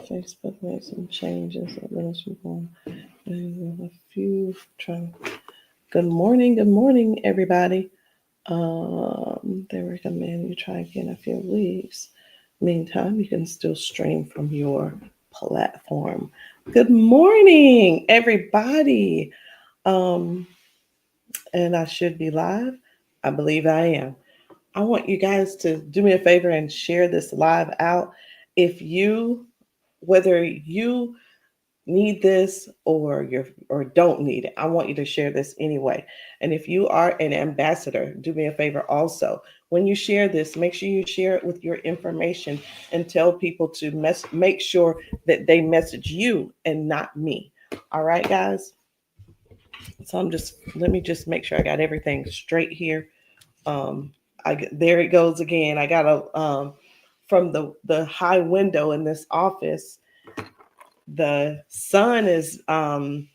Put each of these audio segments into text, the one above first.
Facebook made some changes. A few trying. Good morning, everybody. They recommend you try again in a few weeks. Meantime, you can still stream from your platform. Good morning, everybody. Um, and I should be live. I believe I am. I want you guys to do me a favor and share this live out. If you, whether you need this or don't need it, I want you to share this anyway. And if you are an ambassador, do me a favor also. When you share this, make sure you share it with your information and tell people to make sure that they message you and not me. All right, guys. So let me just make sure I got everything straight here. Um, there it goes again. I got a from the high window in this office. The sun is the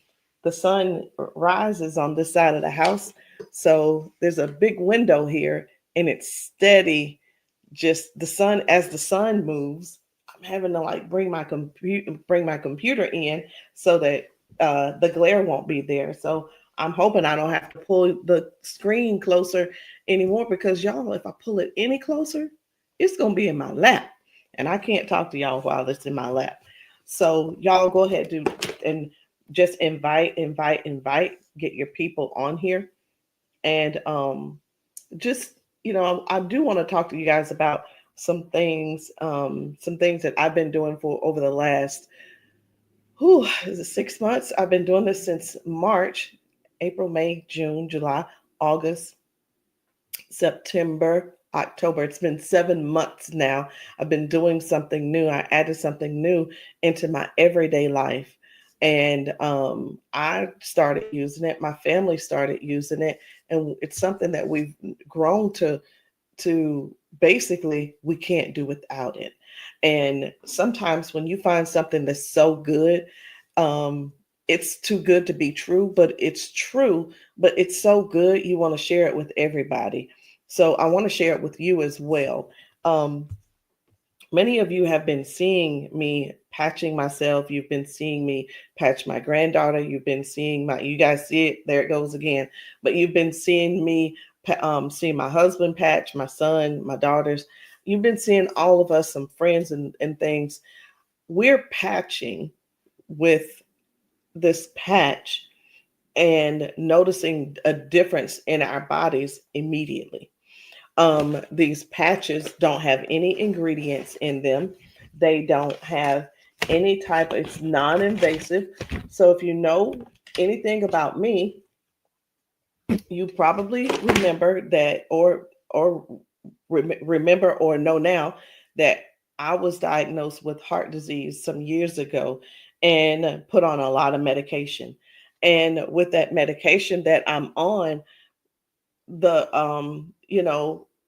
sun rises on this side of the house, so there's a big window here, and it's steady. Just the sun as the sun moves. I'm having to like bring my computer in so that the glare won't be there. So I'm hoping I don't have to pull the screen closer anymore because y'all, if I pull it any closer, it's gonna be in my lap, and I can't talk to y'all while it's in my lap. So y'all go ahead and just invite, get your people on here, and just I do want to talk to you guys about some things that I've been doing for over the last is it 6 months. I've been doing this since March, April, May, June, July, August, September, October. It's been 7 months now. I've been doing something new. I added something new into my everyday life. And I started using it. My family started using it. And it's something that we've grown to basically we can't do without it. And sometimes when you find something that's so good, um, it's too good to be true, but it's true, but it's so good you want to share it with everybody. So I want to share it with you as well. Um, Many of you have been seeing me patching myself. You've been seeing me patch my granddaughter. You've been seeing you guys see it, there it goes again. But you've been seeing me, seeing my husband patch, my son, my daughters. You've been seeing all of us, some friends and things. We're patching with this patch and noticing a difference in our bodies immediately. These patches don't have any ingredients in them. They don't have any type, it's non-invasive. So if you know anything about me, you probably remember that remember or know now that I was diagnosed with heart disease some years ago and put on a lot of medication. And with that medication that I'm on, the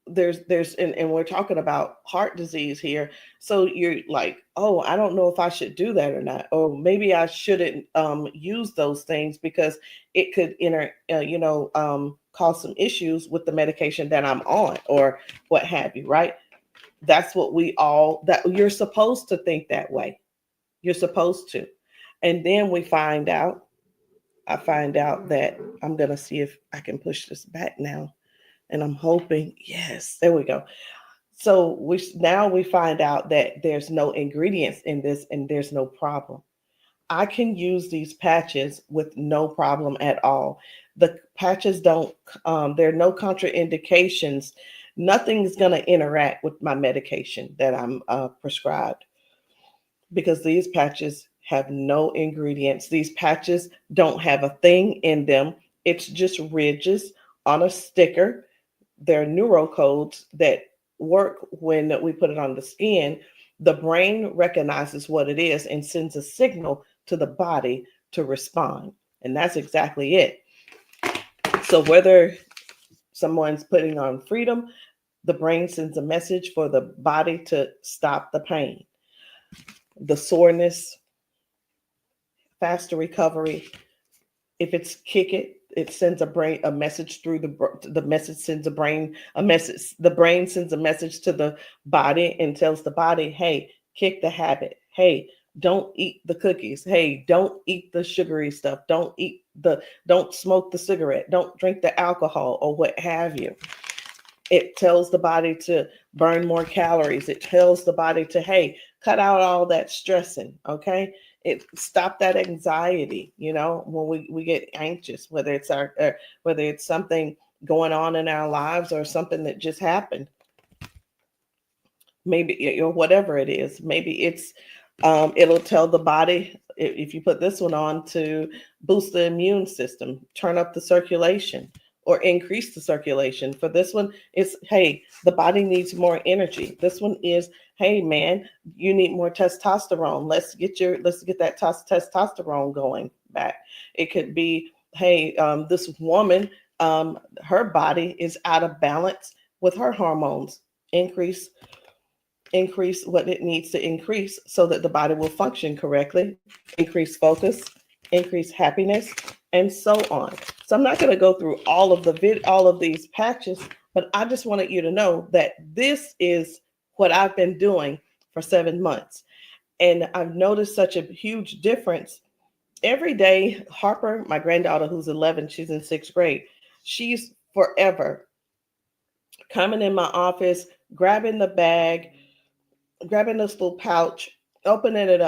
there's and we're talking about heart disease here, so you're like, oh, I don't know if I should do that or not, or maybe I shouldn't use those things because it could cause some issues with the medication that I'm on or what have you, right? That's what we all that you're supposed to think that way. You're supposed to. And then I find out that I'm gonna see if I can push this back now, and I'm hoping, yes, there we go. So we find out that there's no ingredients in this and there's no problem. I can use these patches with no problem at all. The patches don't, there are no contraindications. Nothing's going to interact with my medication that I'm prescribed because these patches have no ingredients. These patches don't have a thing in them. It's just ridges on a sticker. They're neurocodes that work when we put it on the skin. The brain recognizes what it is and sends a signal to the body to respond. And that's exactly it. So whether someone's putting on freedom, the brain sends a message for the body to stop the pain, the soreness, faster recovery. If it's kick it, it sends a message through the message sends a brain a message. The brain sends a message to the body and tells the body, hey, kick the habit. Hey, Don't eat the cookies. Hey, don't eat the sugary stuff. Don't smoke the cigarette. Don't drink the alcohol or what have you. It tells the body to burn more calories. It tells the body to, hey, cut out all that stressing. Okay. It stop that anxiety, when we get anxious, whether it's something going on in our lives or something that just happened, maybe, or whatever it is. Maybe it'll tell the body, if you put this one on, to boost the immune system, turn up the circulation, or increase the circulation. For this one, it's, hey, the body needs more energy. This one is, hey man, you need more testosterone. Let's get that testosterone going back. It could be, hey, this woman, her body is out of balance with her hormones. Increase what it needs to increase so that the body will function correctly, increase focus, increase happiness, and so on. So I'm not going to go through all of these patches, but I just wanted you to know that this is what I've been doing for 7 months. And I've noticed such a huge difference. Every day, Harper, my granddaughter who's 11, she's in 6th grade, she's forever coming in my office, grabbing the bag, grabbing this little pouch, opening it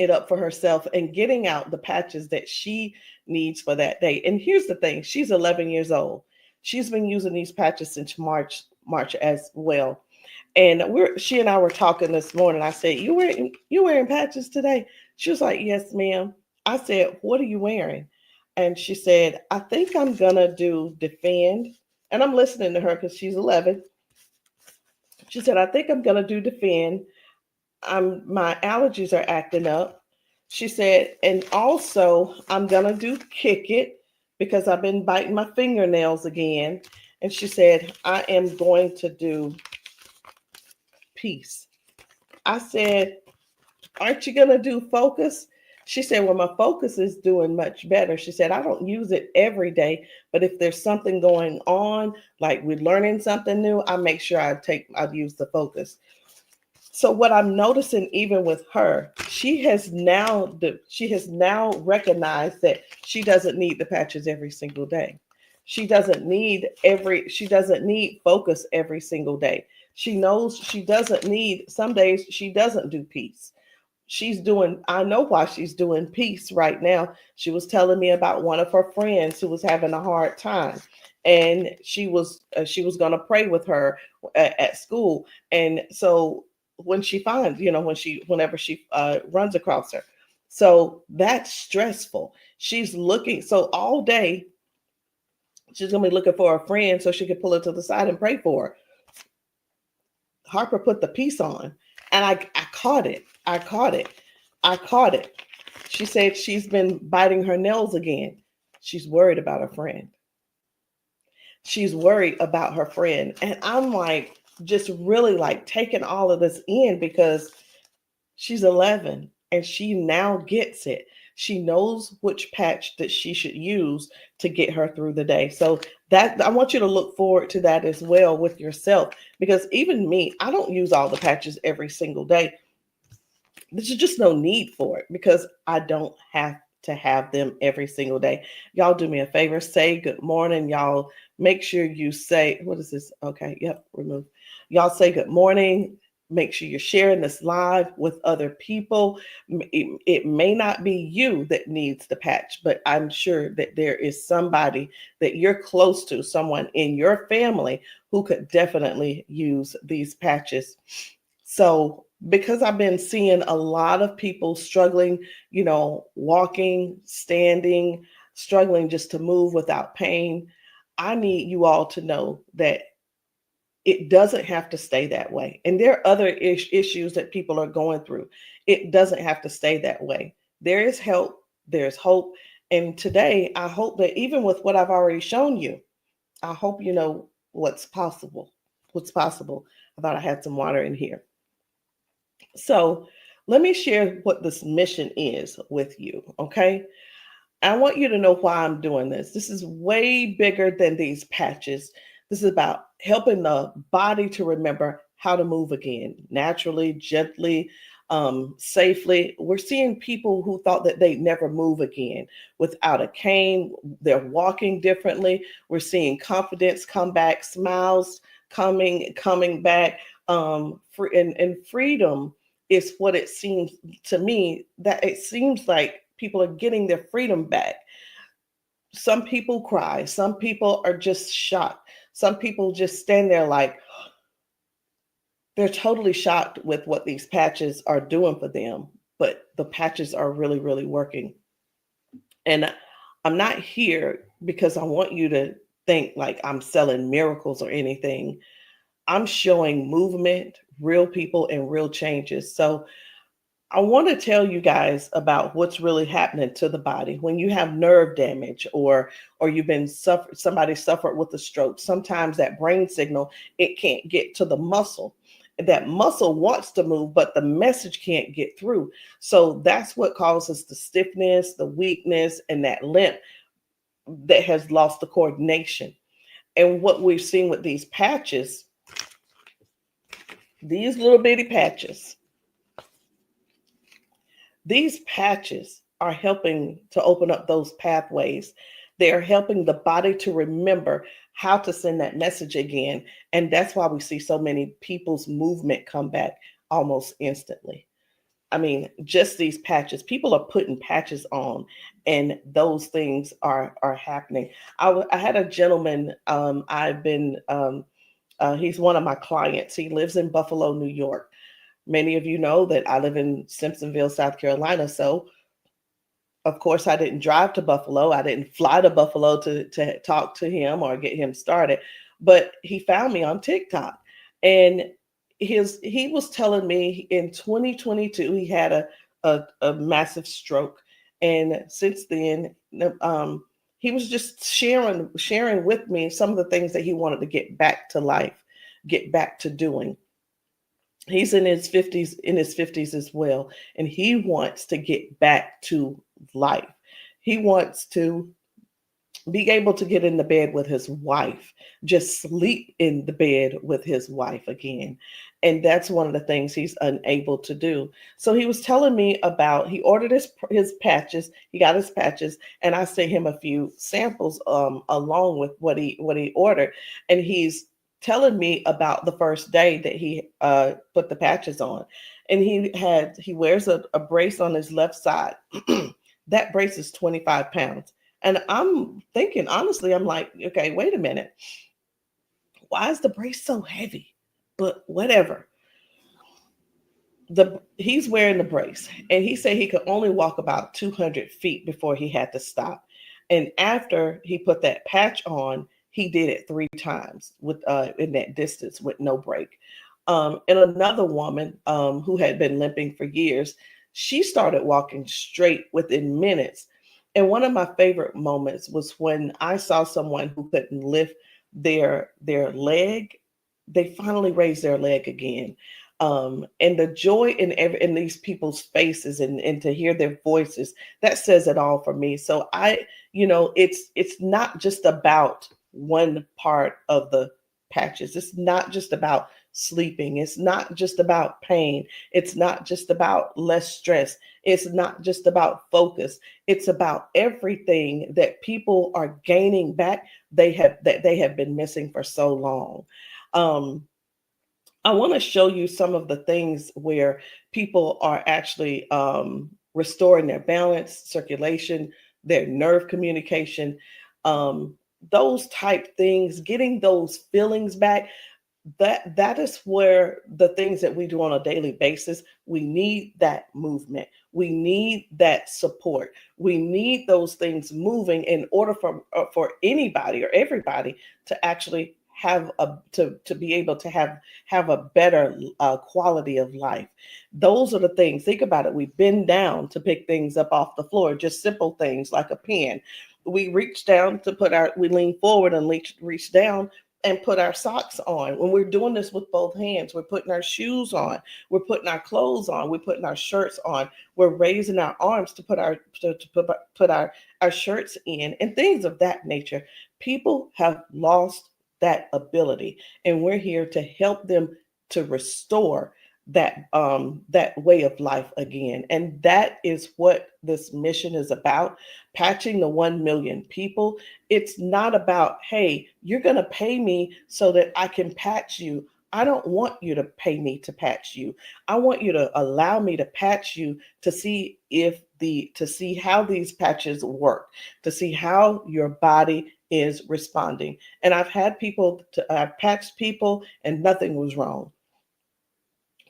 up for herself, and getting out the patches that she needs for that day. And here's the thing: she's 11 years old. She's been using these patches since March as well. And she and I were talking this morning. I said, "You wearing patches today?" She was like, "Yes, ma'am." I said, "What are you wearing?" And she said, "I think I'm gonna do Defend." And I'm listening to her because she's 11. She said, "I think I'm gonna do Defend. My allergies are acting up." She said, "And also I'm gonna do Kick It because I've been biting my fingernails again." And she said, "I am going to do Peace." I said, "Aren't you gonna do Focus?" She said, "Well, my Focus is doing much better." She said, "I don't use it every day, but if there's something going on, like we're learning something new, I make sure I'd use the Focus." So what I'm noticing, even with her, she has now recognized that she doesn't need the patches every single day. She doesn't need Focus every single day. She knows she doesn't need, some days she doesn't do Peace. I know why she's doing Peace right now. She was telling me about one of her friends who was having a hard time, and she was going to pray with her at school. And so when she finds, whenever she runs across her, so that's stressful. She's looking, so all day she's going to be looking for a friend so she can pull her to the side and pray for her. Harper put the Peace on, and I caught it. I caught it. I caught it. She said she's been biting her nails again. She's worried about her friend. She's worried about her friend. And I'm like, just really like taking all of this in, because she's 11 and she now gets it. She knows which patch that she should use to get her through the day. So that, I want you to look forward to that as well with yourself, because even me, I don't use all the patches every single day. There's just no need for it because I don't have to have them every single day. Y'all do me a favor, say good morning. Y'all make sure you say, what is this? Okay, yep, remove. Y'all say good morning. Make sure you're sharing this live with other people. It may not be you that needs the patch, but I'm sure that there is somebody that you're close to, someone in your family who could definitely use these patches. So, because I've been seeing a lot of people struggling, walking, standing, struggling just to move without pain, I need you all to know that it doesn't have to stay that way. And there are other issues that people are going through. It doesn't have to stay that way. There is help, there's hope. And today, I hope that even with what I've already shown you, I hope you know what's possible. What's possible. I thought I had some water in here. So let me share what this mission is with you, okay? I want you to know why I'm doing this. This is way bigger than these patches. This is about helping the body to remember how to move again, naturally, gently, safely. We're seeing people who thought that they'd never move again without a cane. They're walking differently. We're seeing confidence come back, smiles coming back. And freedom is what it seems to me, that it seems like people are getting their freedom back. Some people cry. Some people are just shocked. Some people just stand there like they're totally shocked with what these patches are doing for them. But the patches are really, really working. And I'm not here because I want you to think like I'm selling miracles or anything. I'm showing movement, real people, and real changes. So I want to tell you guys about what's really happening to the body when you have nerve damage, or you've been somebody suffered with a stroke. Sometimes that brain signal, it can't get to the muscle. That muscle wants to move, but the message can't get through. So that's what causes the stiffness, the weakness, and that limp that has lost the coordination. And what we've seen with these patches, these little bitty patches, these patches are helping to open up those pathways. They are helping the body to remember how to send that message again. And that's why we see so many people's movement come back almost instantly. I mean, just these patches, people are putting patches on, and those things are happening. I had a gentleman, he's one of my clients. He lives in Buffalo, New York. Many of you know that I live in Simpsonville, South Carolina. So, of course, I didn't drive to Buffalo. I didn't fly to Buffalo to talk to him or get him started. But he found me on TikTok. And he was telling me in 2022 he had a massive stroke. And since then, he was just sharing with me some of the things that he wanted to get back to life, get back to doing. He's in his 50s as well, and he wants to get back to life. He wants to be able to get in the bed with his wife, just sleep in the bed with his wife again. And that's one of the things he's unable to do. So he was telling me about, he ordered his patches, he got his patches, and I sent him a few samples along with what he ordered. And he's telling me about the first day that he put the patches on. And he wears a brace on his left side. That brace is 25 pounds. And I'm thinking, honestly, I'm like, okay, wait a minute. Why is the brace so heavy? But whatever. He's wearing the brace, and he said he could only walk about 200 feet before he had to stop. And after he put that patch on, he did it 3 times with in that distance with no break. And another woman who had been limping for years, she started walking straight within minutes. And one of my favorite moments was when I saw someone who couldn't lift their leg. They finally raised their leg again. And the joy in these people's faces, and to hear their voices, that says it all for me. So it's not just about one part of the patches. It's not just about sleeping. It's not just about pain. It's not just about less stress. It's not just about focus. It's about everything that people are gaining back that they have been missing for so long. Um, I want to show you some of the things where people are actually restoring their balance, circulation, their nerve communication, um, those type things, getting those feelings back. That is where the things that we do on a daily basis, we need that movement. We need that support. We need those things moving in order for anybody or everybody to actually have to be able to have a better quality of life. Those are the things. Think about it. We bend down to pick things up off the floor, just simple things like a pen. We reach down to we lean forward and reach down and put our socks on. When we're doing this with both hands, we're putting our shoes on, we're putting our clothes on, we're putting our shirts on, we're raising our arms to put our shirts in, and things of that nature. People have lost that ability, and we're here to help them to restore that way of life again. And that is what this mission is about, patching the 1 million people. It's not about, hey, you're going to pay me so that I can patch you. I don't want you to pay me to patch you. I want you to allow me to patch you to see to see how these patches work, to see how your body is responding. And I've had I've patched people and nothing was wrong.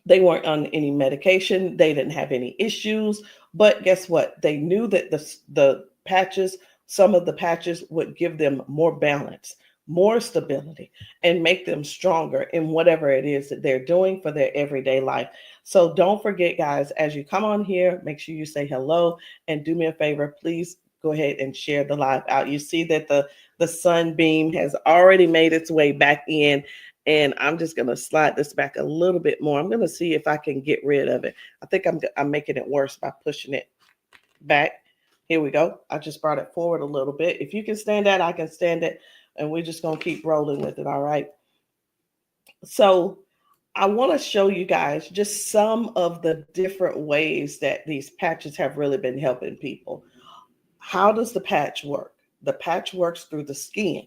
They weren't on any medication. They didn't have any issues. But guess what? They knew that the patches, some of the patches would give them more balance, more stability, and make them stronger in whatever it is that they're doing for their everyday life. So don't forget, guys, as you come on here, make sure you say hello and do me a favor. Please go ahead and share the live out. You see that the sunbeam has already made its way back in. And I'm just going to slide this back a little bit more. I'm going to see if I can get rid of it. I think I'm making it worse by pushing it back. Here we go. I just brought it forward a little bit. If you can stand that, I can stand it. And we're just going to keep rolling with it. All right. So I want to show you guys just some of the different ways that these patches have really been helping people. How does the patch work? The patch works through the skin.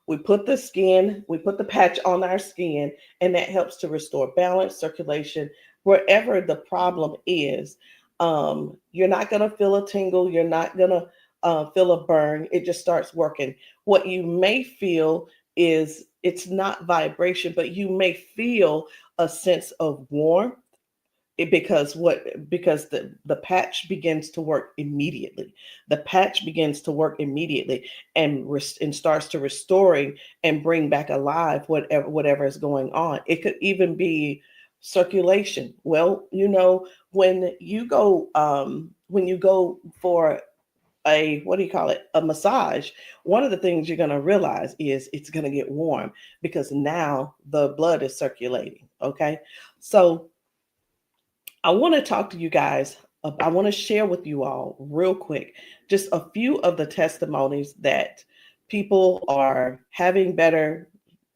We put the patch on our skin, and that helps to restore balance, circulation, wherever the problem is. You're not going to feel a tingle. You're not going to feel a burn. It just starts working. What you may feel is it's not vibration, but you may feel a sense of warmth. Because the patch begins to work immediately. The patch begins to work immediately and starts to restoring and bring back alive whatever is going on. It could even be circulation. Well, when you go for a massage, one of the things you're going to realize is it's going to get warm because now the blood is circulating. Okay, so I want to talk to you guys. I want to share with you all real quick just a few of the testimonies that people are having better.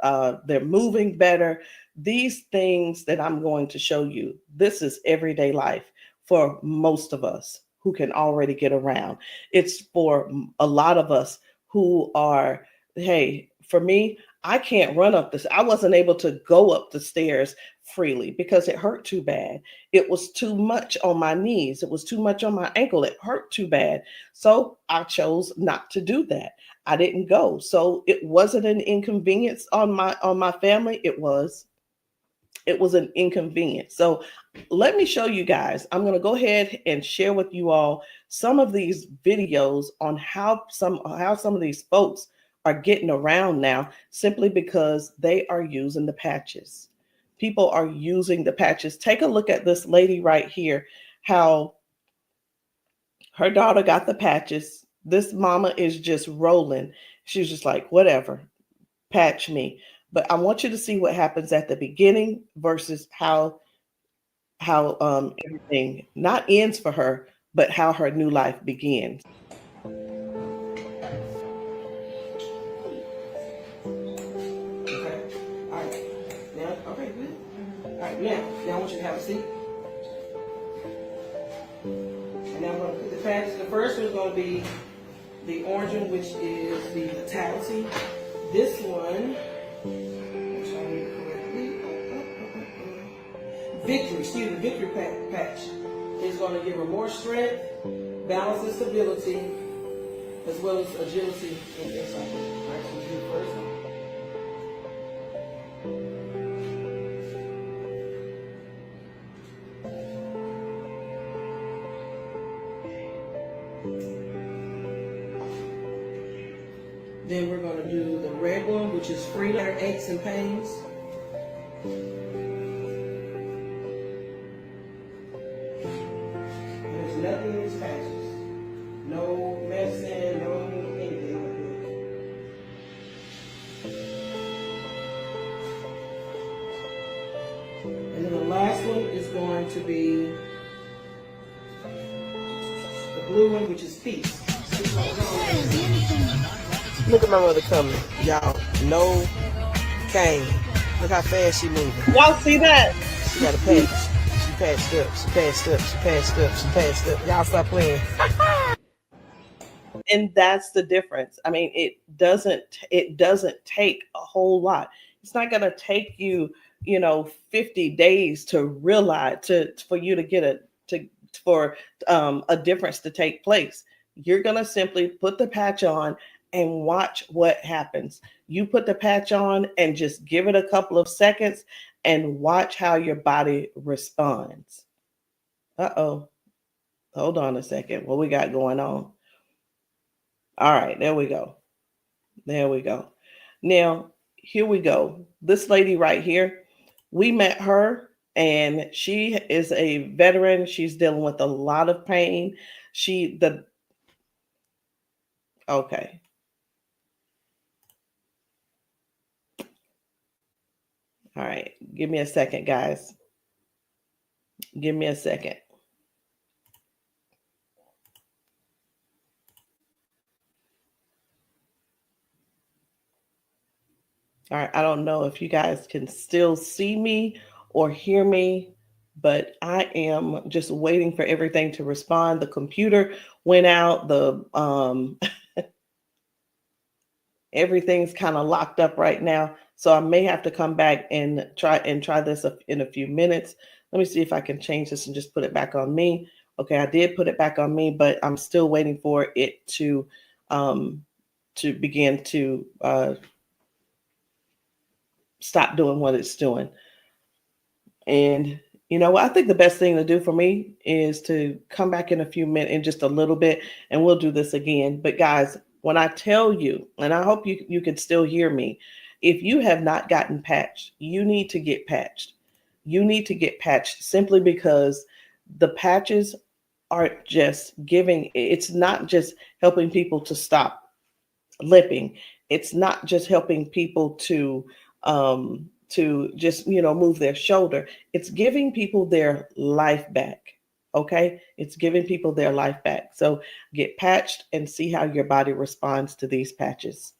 They're moving better. These things that I'm going to show you, this is everyday life for most of us who can already get around. It's for a lot of us who are, hey, for me, I can't run up this. I wasn't able to go up the stairs freely because it hurt too bad. It was too much on my knees. It was too much on my ankle. It hurt too bad. So I chose not to do that. I didn't go. So it wasn't an inconvenience on my family. It was an inconvenience. So let me show you guys. I'm going to go ahead and share with you all some of these videos on how some of these folks are getting around now simply because they are using the patches. People are using the patches. Take a look at this lady right here, how her daughter got the patches. This mama is just rolling. She's just like, whatever, patch me. But I want you to see what happens at the beginning versus how everything not ends for her, but how her new life begins. Now I want you to have a seat. And now I'm going to put the patches. The first one is going to be the orange one, which is the Vitality. This one, Victory patch is going to give her more strength, balance and stability, as well as agility and excitement. All right, so we'll do the first one. Then we're going to do the red one, which is freedom, aches and pains. There's nothing in these patches. No medicine, no anything like that. And then the last one is going to be the blue one, which is peace. Look at my mother coming. Y'all, no cane. Look how fast she moving. Y'all see that? She got a patch. She patched up. She patched up. She patched up. She patched up. Y'all stop playing. And that's the difference. I mean, it doesn't take a whole lot. It's not going to take you, 50 days to realize for you to get for a difference to take place. You're going to simply put the patch on and watch what happens. You put the patch on and just give it a couple of seconds and watch how your body responds. Uh-oh. Hold on a second. What we got going on? All right, there we go. There we go. Now, here we go. This lady right here, we met her and she is a veteran. She's dealing with a lot of pain. Okay. All right. Give me a second, guys. Give me a second. All right. I don't know if you guys can still see me or hear me, but I am just waiting for everything to respond. The computer went out. The everything's kind of locked up right now, so I may have to come back and try this in a few minutes. Let me see if I can change this and just put it back on me. Okay, I did put it back on me, but I'm still waiting for it um to begin to stop doing what it's doing. And I think the best thing to do for me is to come back in a few minutes, in just a little bit, and we'll do this again. But guys, when I tell you, and I hope you can still hear me, if you have not gotten patched, you need to get patched. You need to get patched simply because the patches aren't just giving, it's not just helping people to stop lipping. It's not just helping people to just move their shoulder. It's giving people their life back. Okay, it's giving people their life back. So get patched and see how your body responds to these patches.